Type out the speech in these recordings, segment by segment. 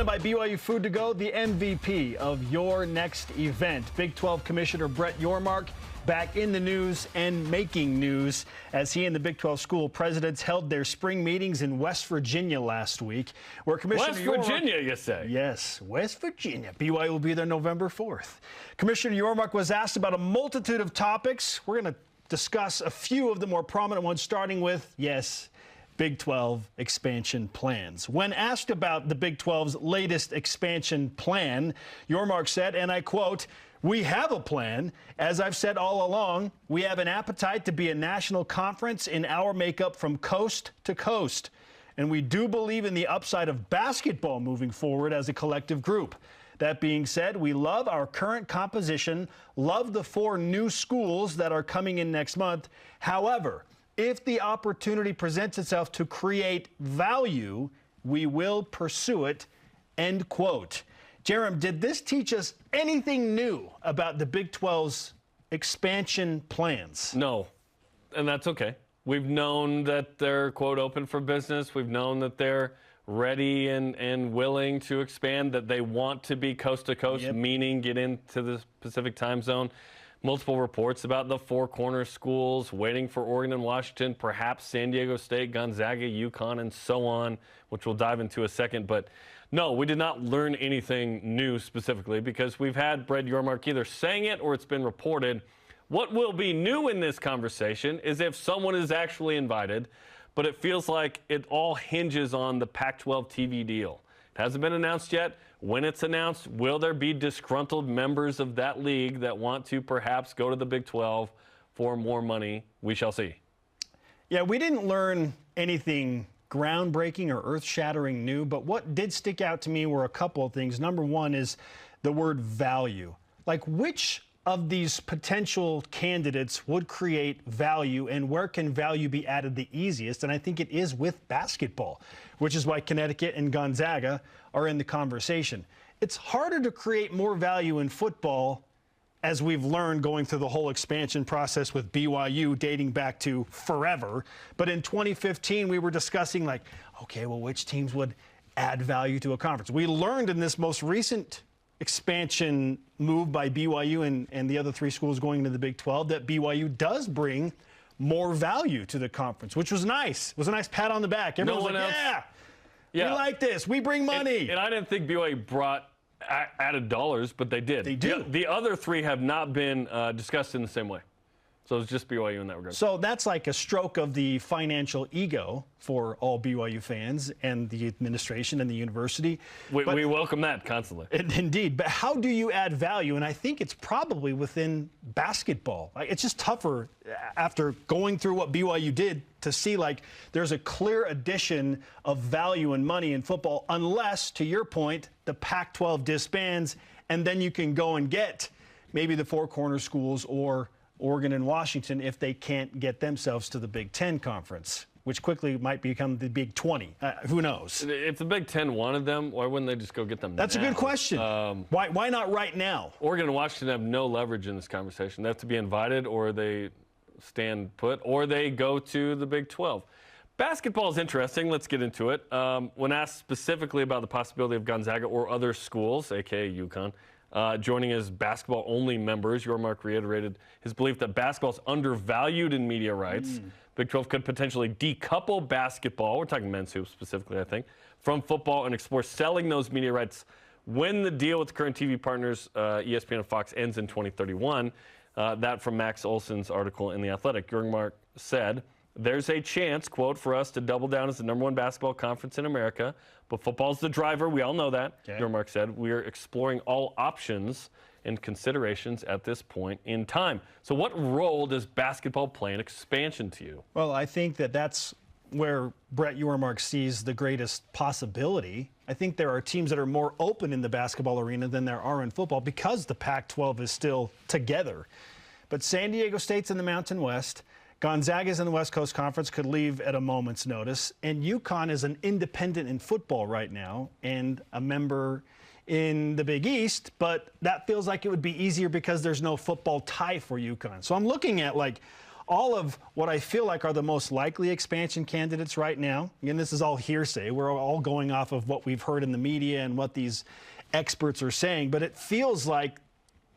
By BYU Food to Go, the MVP of your next event. Big 12 Commissioner Brett Yormark back in the news and making news as he and the Big 12 school presidents held their spring meetings in West Virginia last week. Where Commissioner West Virginia, you say? Yes, West Virginia. BYU will be there November 4th. Commissioner Yormark was asked about a multitude of topics. We're going to discuss a few of the more prominent ones, starting with, yes, Big 12 expansion plans. When asked about the Big 12's latest expansion plan, Yormark said, and I quote, "We have a plan. As I've said all along, we have an appetite to be a national conference in our makeup from coast to coast. And we do believe in the upside of basketball moving forward as a collective group. That being said, we love our current composition, love the 4 new schools that are coming in next month. However, if the opportunity presents itself to create value, we will pursue it," end quote. Jarom, did this teach us anything new about the Big 12's expansion plans? No, and that's okay. We've known that they're, quote, open for business. We've known that they're ready and willing to expand, that they want to be coast to coast, meaning get into the Pacific time zone. Multiple reports about the 4 corner schools, waiting for Oregon and Washington, perhaps San Diego State, Gonzaga, UConn, and so on, which we'll dive into a second. But no, we did not learn anything new specifically because we've had Brett Yormark either saying it or it's been reported. What will be new in this conversation is if someone is actually invited, but it feels like it all hinges on the Pac-12 TV deal. It hasn't been announced yet. When it's announced, will there be disgruntled members of that league that want to perhaps go to the Big 12 for more money? We shall see. Yeah, we didn't learn anything groundbreaking or earth-shattering new, but what did stick out to me were a couple of things. Number one is the word value. Like, which of these potential candidates would create value, and where can value be added the easiest? And I think it is with basketball, which is why Connecticut and Gonzaga are in the conversation. It's harder to create more value in football, as we've learned going through the whole expansion process with BYU dating back to forever. But in 2015, we were discussing, like, okay, well, which teams would add value to a conference? We learned in this most recent expansion move by BYU and the other 3 schools going into the Big 12 that BYU does bring more value to the conference, which was nice. It was a nice pat on the back. Everyone was like, yeah, we like this. We bring money. And I didn't think BYU brought added dollars, but they did. They do. The other 3 have not been discussed in the same way. So it's just BYU in that regard. So that's like a stroke of the financial ego for all BYU fans and the administration and the university. We welcome that constantly. Indeed. But how do you add value? And I think it's probably within basketball. Like, it's just tougher after going through what BYU did to see, like, there's a clear addition of value and money in football unless, to your point, the Pac-12 disbands, and then you can go and get maybe the 4 corner schools or Oregon and Washington if they can't get themselves to the Big 10 conference, which quickly might become the Big 20. Who knows? If the Big 10 wanted them, why wouldn't they just go get them now? That's a good question. Why not right now? Oregon and Washington have no leverage in this conversation. They have to be invited, or they stand put, or they go to the Big 12. Basketball is interesting. Let's get into it. When asked specifically about the possibility of Gonzaga or other schools, a.k.a. UConn, joining as basketball-only members, Yormark reiterated his belief that basketball is undervalued in media rights. Big 12 could potentially decouple basketball, we're talking men's hoops specifically, I think, from football and explore selling those media rights when the deal with the current TV partners, ESPN and Fox, ends in 2031. That from Max Olson's article in The Athletic. Yormark said, "There's a chance, quote, for us to double down as the #1 basketball conference in America, but football's the driver. We all know that," Yormark said. "We are exploring all options and considerations at this point in time." So what role does basketball play in expansion to you? Well, I think that's where Brett Yormark sees the greatest possibility. I think there are teams that are more open in the basketball arena than there are in football because the Pac-12 is still together. But San Diego State's in the Mountain West. Gonzaga's in the West Coast Conference, could leave at a moment's notice. And UConn is an independent in football right now and a member in the Big East, but that feels like it would be easier because there's no football tie for UConn. So I'm looking at, like, all of what I feel like are the most likely expansion candidates right now. Again, this is all hearsay. We're all going off of what we've heard in the media and what these experts are saying, but it feels like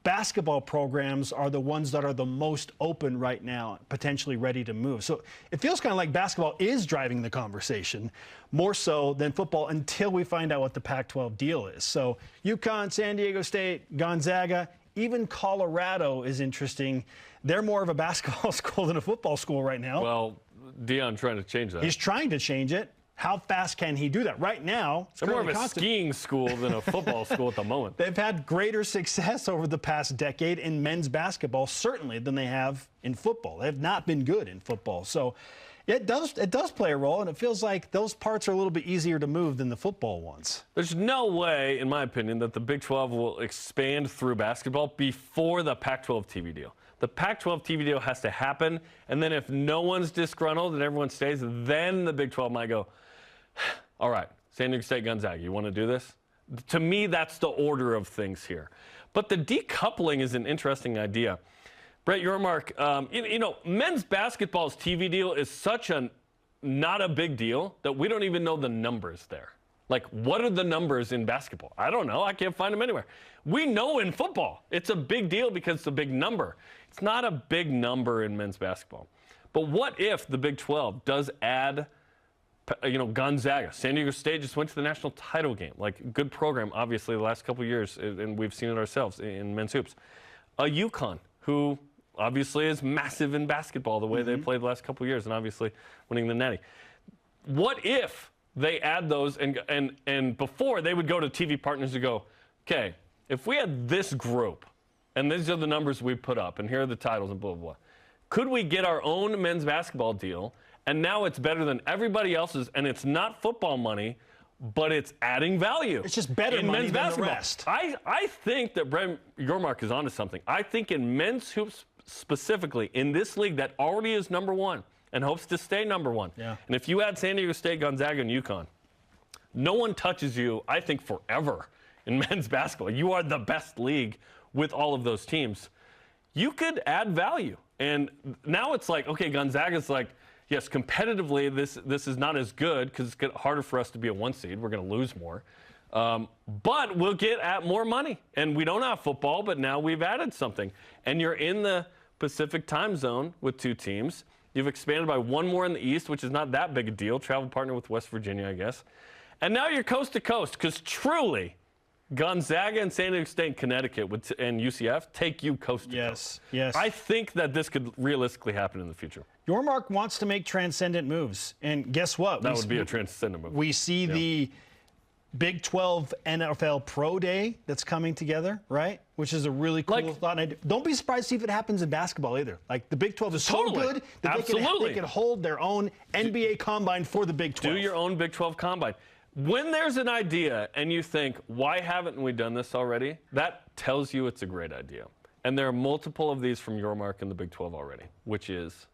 basketball programs are the ones that are the most open right now, potentially ready to move. So it feels kind of like basketball is driving the conversation more so than football until we find out what the Pac-12 deal is. So UConn, San Diego State, Gonzaga, even Colorado is interesting. They're more of a basketball school than a football school right now. Well, Deion's trying to change that. He's trying to change it. How fast can he do that? Right now, it's They're more of a skiing school than a football school at the moment. They've had greater success over the past decade in men's basketball, certainly, than they have in football. They have not been good in football. So it does play a role, and it feels like those parts are a little bit easier to move than the football ones. There's no way, in my opinion, that the Big 12 will expand through basketball before the Pac-12 TV deal. The Pac-12 TV deal has to happen, and then if no one's disgruntled and everyone stays, then the Big 12 might go, all right, San Diego State, Gonzaga, you want to do this? To me, that's the order of things here. But the decoupling is an interesting idea. Brett Yormark, men's basketball's TV deal is such not a big deal that we don't even know the numbers there. Like, what are the numbers in basketball? I don't know. I can't find them anywhere. We know in football it's a big deal because it's a big number. It's not a big number in men's basketball. But what if the Big 12 does add Gonzaga? San Diego State just went to the national title game. Like, good program, obviously, the last couple of years, and we've seen it ourselves in men's hoops. UConn, who obviously is massive in basketball the way they played the last couple of years, and obviously winning the Natty. What if they add those, and before they would go to TV partners and go, okay, if we had this group, and these are the numbers we put up, and here are the titles, and blah, blah, blah, could we get our own men's basketball deal? And now it's better than everybody else's, and it's not football money, but it's adding value. It's just better money than basketball. The rest. I think that Brett Yormark is onto something. I think in men's hoops specifically, in this league that already is number one and hopes to stay number one, and if you add San Diego State, Gonzaga, and UConn, no one touches you, I think, forever in men's basketball. You are the best league with all of those teams. You could add value. And now it's like, okay, Gonzaga's like, yes, competitively, this is not as good because it's harder for us to be a 1 seed. We're going to lose more. But we'll get at more money. And we don't have football, but now we've added something. And you're in the Pacific time zone with 2 teams. You've expanded by 1 more in the East, which is not that big a deal. Travel partner with West Virginia, I guess. And now you're coast to coast because truly, Gonzaga and San Diego State and Connecticut and UCF take you coast to coast. Yes. I think that this could realistically happen in the future. Yormark wants to make transcendent moves. And guess what? That would be a transcendent move. We see the Big 12 NFL Pro Day that's coming together, right? Which is a really cool thought. And don't be surprised to see if it happens in basketball either. Like, the Big 12 is so good that they can hold their own NBA combine for the Big 12. Do your own Big 12 combine. When there's an idea and you think, why haven't we done this already? That tells you it's a great idea. And there are multiple of these from Yormark in the Big 12 already, which is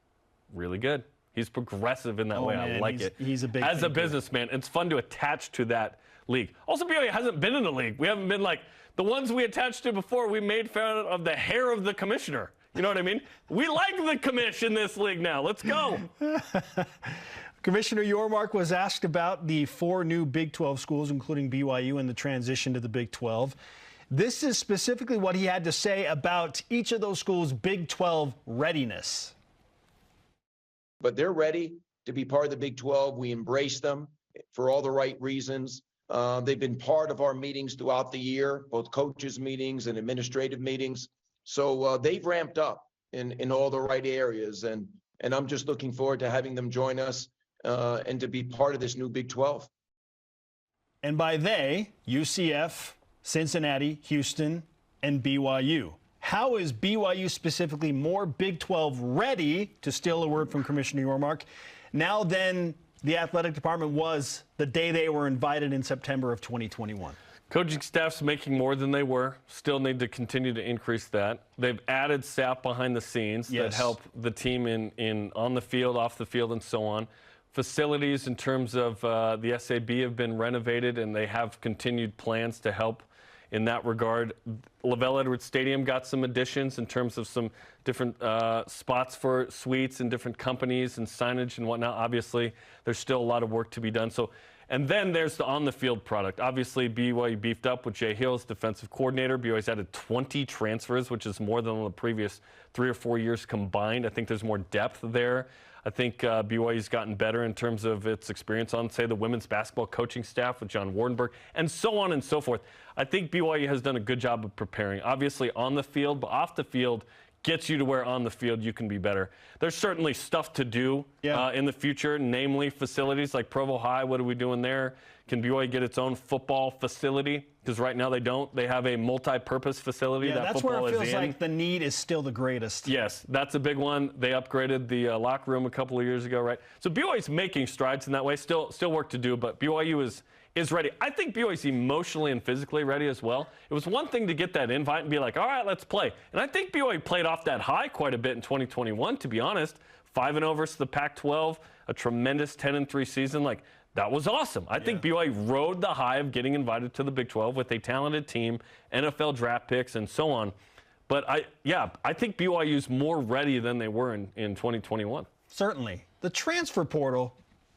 really good. He's progressive in that way. Man, I like it. He's a big As a businessman, it's fun to attach to that league. Also, BYU hasn't been in the league. We haven't been like the ones we attached to before. We made fun of the hair of the commissioner. You know what I mean? We like the commission in this league now. Let's go. Commissioner Yormark was asked about the 4 new Big 12 schools, including BYU, and the transition to the Big 12. This is specifically what he had to say about each of those schools' Big 12 readiness. But they're ready to be part of the Big 12. We embrace them for all the right reasons. They've been part of our meetings throughout the year, both coaches' meetings and administrative meetings. So they've ramped up in all the right areas. And I'm just looking forward to having them join us and to be part of this new Big 12. And by they, UCF, Cincinnati, Houston, and BYU. How is BYU specifically more Big 12 ready, to steal a word from Commissioner Yormark, now than the athletic department was the day they were invited in September of 2021? Coaching staff's making more than they were. Still need to continue to increase that. They've added staff behind the scenes that help the team in on the field, off the field, and so on. Facilities in terms of the SAB have been renovated, and they have continued plans to help in that regard. LaVell Edwards Stadium got some additions in terms of some different spots for suites and different companies and signage and whatnot. Obviously, there's still a lot of work to be done. So, and then there's the on-the-field product. Obviously, BYU beefed up with Jay Hill as defensive coordinator. BYU's added 20 transfers, which is more than the previous 3 or 4 years combined. I think there's more depth there. I think BYU's gotten better in terms of its experience on, say, the women's basketball coaching staff with John Wardenberg, and so on and so forth. I think BYU has done a good job of preparing, obviously on the field, but off the field gets you to where on the field you can be better. There's certainly stuff to do in the future, namely facilities like Provo High. What are we doing there? Can BYU get its own football facility? Because right now they don't. They have a multi-purpose facility that that's football where it feels is in. like the need is still the greatest. Yes, that's a big one. They upgraded the locker room a couple of years ago, right? So BYU's making strides in that way. Still work to do, but BYU is ready. I think BYU's emotionally and physically ready as well. It was one thing to get that invite and be like, all right, let's play. And I think BYU played off that high quite a bit in 2021, to be honest. 5-0 versus the Pac-12, a tremendous 10-3 season. Like, that was awesome. I think BYU rode the high of getting invited to the Big 12 with a talented team, NFL draft picks, and so on. But I think BYU's more ready than they were in 2021. Certainly. The transfer portal,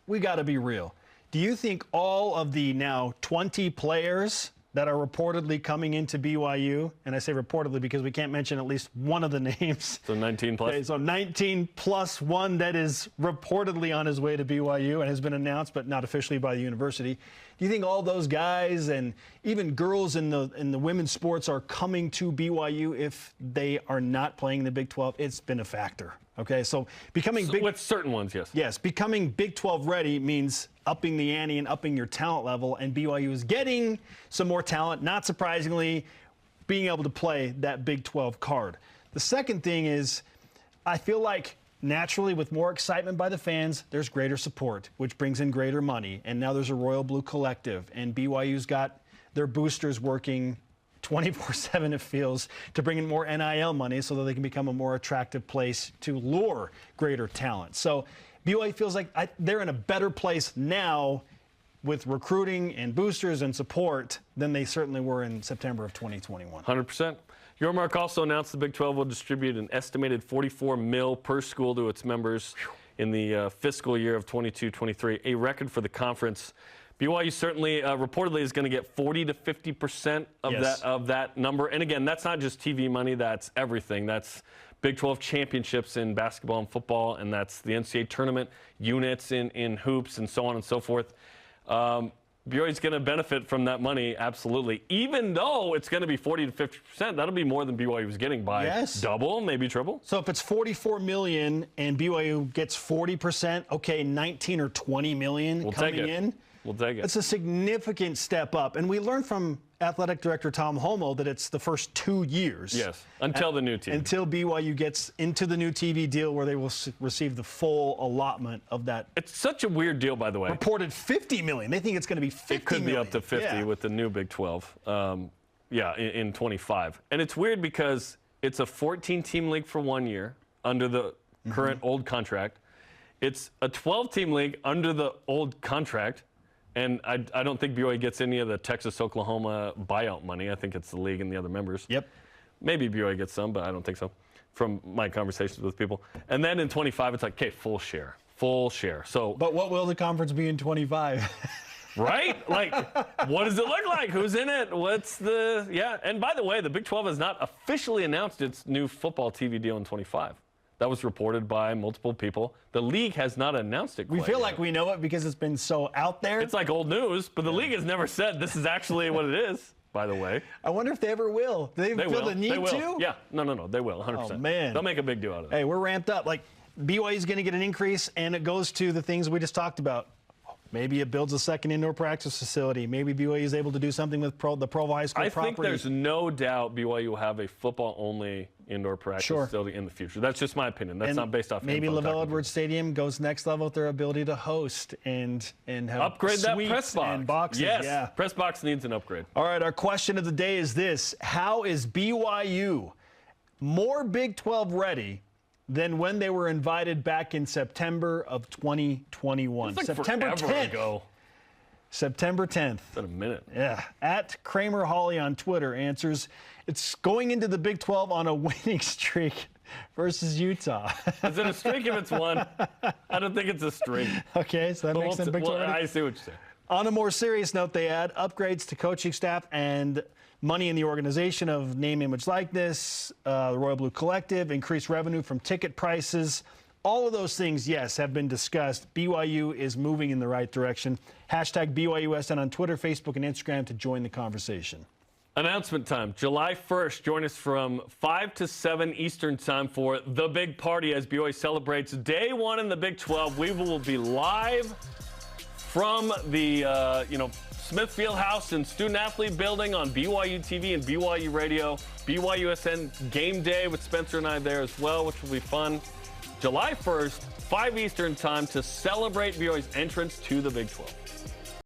we got to be real. Do you think all of the now 20 players that are reportedly coming into BYU, and I say reportedly because we can't mention at least one of the names. So 19 plus. Okay, so 19 plus one that is reportedly on his way to BYU and has been announced but not officially by the university. Do you think all those guys and even girls in the women's sports are coming to BYU if they are not playing in the Big 12? It's been a factor. Okay, so becoming with certain ones, yes. Yes, becoming Big 12 ready means upping the ante and upping your talent level, and BYU is getting some more talent, not surprisingly, being able to play that Big 12 card. The second thing is, I feel like naturally with more excitement by the fans, there's greater support, which brings in greater money, and now there's a Royal Blue Collective, and BYU's got their boosters working 24/7 it feels to bring in more NIL money so that they can become a more attractive place to lure greater talent. So BYU feels like they're in a better place now with recruiting and boosters and support than they certainly were in September of 2021. 100%. Yormark also announced the Big 12 will distribute an estimated $44 million per school to its members in the fiscal year of 22-23, a record for the conference. BYU certainly reportedly is going to get 40 to 50% of that number. And again, that's not just TV money, that's everything. That's Big 12 championships in basketball and football, and that's the NCAA tournament units in hoops and so on and so forth. BYU is going to benefit from that money, absolutely. Even though it's going to be 40 to 50%, that'll be more than BYU was getting by double, maybe triple. So if it's $44 million and BYU gets 40%, okay, 19 or 20 million coming in. We'll take it. It's a significant step up. And we learned from Athletic Director Tom Homo that it's the first 2 years. Yes, until the new TV. Until BYU gets into the new TV deal where they will receive the full allotment of that. It's such a weird deal, by the way. Reported $50 million. They think it's going to be $50 million. It could be up to 50 with the new Big 12. In 25. And it's weird because it's a 14-team league for 1 year under the current old contract. It's a 12-team league under the old contract. And I don't think BYU gets any of the Texas-Oklahoma buyout money. I think it's the league and the other members. Yep. Maybe BYU gets some, but I don't think so from my conversations with people. And then in 25, it's like, okay, full share. So, but what will the conference be in 25? Right? Like, what does it look like? Who's in it? And by the way, the Big 12 has not officially announced its new football TV deal in 25. That was reported by multiple people. The league has not announced it quite We feel yet. like we know it because it's been so out there. It's like old news, but the league has never said this is actually what it is, by the way. I wonder if they ever will. Do they feel the need to? Yeah. No. They will, 100%. Oh, man. They'll make a big deal out of it. Hey, we're ramped up. Like, BYU is going to get an increase, and it goes to the things we just talked about. Maybe it builds a second indoor practice facility. Maybe BYU is able to do something with the Provo High School property. I think there's no doubt BYU will have a football-only indoor practice facility in the future. That's just my opinion. That's not based off maybe LaVell Edwards Stadium goes next level with their ability to host and have upgrade that press box and boxes. Yes, yeah. Press box needs an upgrade. All right, our question of the day is this: how is BYU more Big 12 ready than when they were invited back in September of 2021? It's like September forever 10th. ago. September 10th. It's been a minute. Yeah. At Kramer Hawley on Twitter answers, it's going into the Big 12 on a winning streak versus Utah. Is it a streak if it's one? I don't think it's a streak. Okay, so that But makes them Big 12 I see what you're saying. On a more serious note, they add upgrades to coaching staff and money in the organization of name, image, likeness, the Royal Blue Collective, increased revenue from ticket prices. All of those things, yes, have been discussed. BYU is moving in the right direction. Hashtag BYUSN on Twitter, Facebook, and Instagram to join the conversation. Announcement time, July 1st. Join us from 5 to 7 Eastern time for the big party as BYU celebrates day one in the Big 12. We will be live from the Smith Fieldhouse and Student Athlete Building on BYU TV and BYU Radio. BYUSN Game Day with Spencer and I there as well, which will be fun. July 1st, 5 Eastern time to celebrate BYU's entrance to the Big 12.